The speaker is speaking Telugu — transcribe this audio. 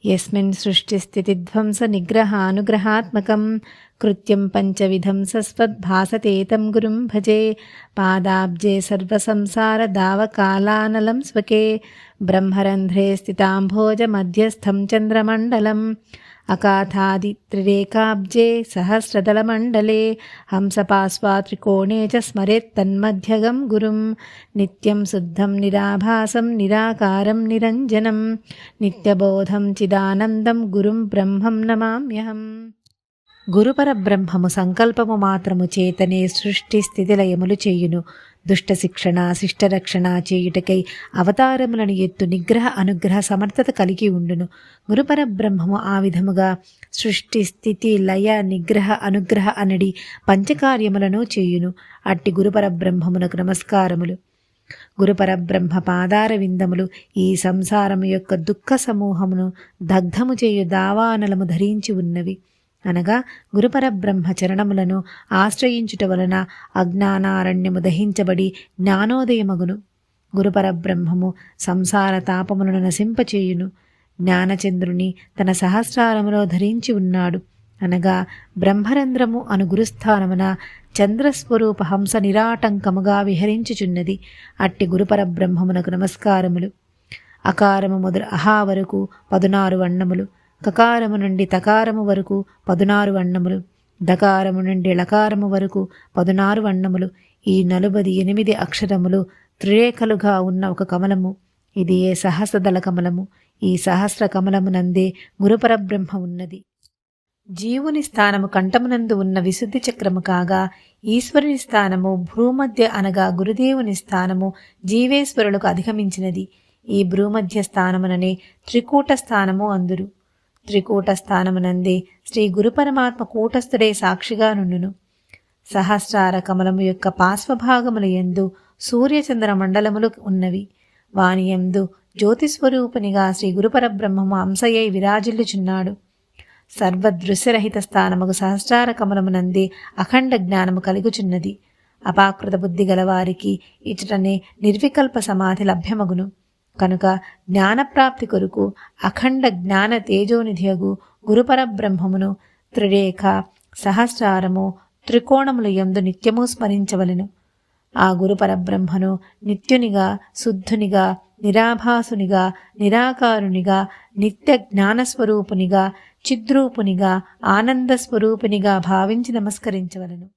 యస్మిన్ సృష్టిస్థితిధ్వంస నిగ్రహానుగ్రహాత్మకం కృత్యం పంచవిధం సస్వద్భాసతేతం గురుం భజే పాదాబ్జే సర్వసంసార దావకాలానలం స్వకే బ్రహ్మరంధ్రే స్థితాంభోజ మధ్యస్థం చంద్రమండలం అకాథాదిత్రిరేకాబ్జే సహస్రదళమండలే హంసపాస్వా త్రికోణే చ స్మరేత్తన్మధ్యగం గురుం నిత్యం శుద్ధం నిరాభాసం నిరాకారం నిరంజనం నిత్యబోధం చిదానందం గురుం బ్రహ్మం నమామ్యహం. గురుపరబ్రహ్మము సంకల్పము మాత్రము చేతనే సృష్టి స్థితిలయములు చేయును. దుష్ట శిక్షణ శిష్టరక్షణ చేయుటకై అవతారములను ఎత్తు నిగ్రహ అనుగ్రహ సమర్థత కలిగి ఉండును. గురుపరబ్రహ్మము ఆ విధముగా సృష్టి స్థితి లయ నిగ్రహ అనుగ్రహ అనడి పంచకార్యములను చేయును. అట్టి గురుపరబ్రహ్మమునకు నమస్కారములు. గురుపరబ్రహ్మ పాదార విందములు ఈ సంసారము యొక్క దుఃఖ సమూహమును దగ్ధము చేయు దావానలము ధరించి ఉన్నవి. అనగా గురుపరబ్రహ్మ చరణములను ఆశ్రయించుట వలన అజ్ఞానారణ్యము దహించబడి జ్ఞానోదయమగును. గురుపరబ్రహ్మము సంసార తాపములను నశింపచేయును. జ్ఞానచంద్రుని తన సహస్రారములో ధరించి ఉన్నాడు. అనగా బ్రహ్మరంధ్రము అను గురుస్థానమున చంద్రస్వరూప హంస నిరాటంకముగా విహరించుచున్నది. అట్టి గురుపరబ్రహ్మమునకు నమస్కారములు. అకారము మొదలు అహా వరకు 16 వర్ణములు, కకారము నుండి తకారము వరకు 16 వర్ణములు, దకారము నుండి లకారము వరకు 16 వర్ణములు. ఈ 48 అక్షరములు త్రిరేఖలుగా ఉన్న ఒక కమలము. ఇది ఏ సహస్రదళ కమలము. ఈ సహస్ర కమలమునందే గురుపరబ్రహ్మ ఉన్నది. జీవుని స్థానము కంఠమునందు ఉన్న విశుద్ధి చక్రము కాగా, ఈశ్వరుని స్థానము భ్రూమధ్య అనగా గురుదేవుని స్థానము జీవేశ్వరులకు అధిగమించినది. ఈ భ్రూమధ్య స్థానముననే త్రికూట స్థానము అందురు. త్రికూట స్థానమునందే శ్రీ గురుపరమాత్మ కూటస్థుడే సాక్షిగా నుండును. సహస్రార కమలము యొక్క పార్శ్వభాగముల యందు సూర్యచంద్ర మండలములు ఉన్నవి. వాని యందు జ్యోతిస్వరూపునిగా శ్రీ గురుపరబ్రహ్మము అంశయ్యై విరాజిల్లుచున్నాడు. సర్వదృశ్యరహిత స్థానముకు సహస్రార కమలమునందే అఖండ జ్ఞానము కలుగుచున్నది. అపాకృత బుద్ధి గలవారికి ఇచటనే నిర్వికల్ప సమాధి లభ్యమగును. కనుక జ్ఞానప్రాప్తి కొరకు అఖండ జ్ఞాన తేజోనిధియగు గురుపరబ్రహ్మమును త్రిరేఖ సహస్రారము త్రికోణముల యందు నిత్యము స్మరించవలెను. ఆ గురుపరబ్రహ్మను నిత్యునిగా శుద్ధునిగా నిరాభాసునిగా నిరాకారునిగా నిత్య జ్ఞానస్వరూపునిగా చిద్రూపునిగా ఆనందస్వరూపునిగా భావించి నమస్కరించవలెను.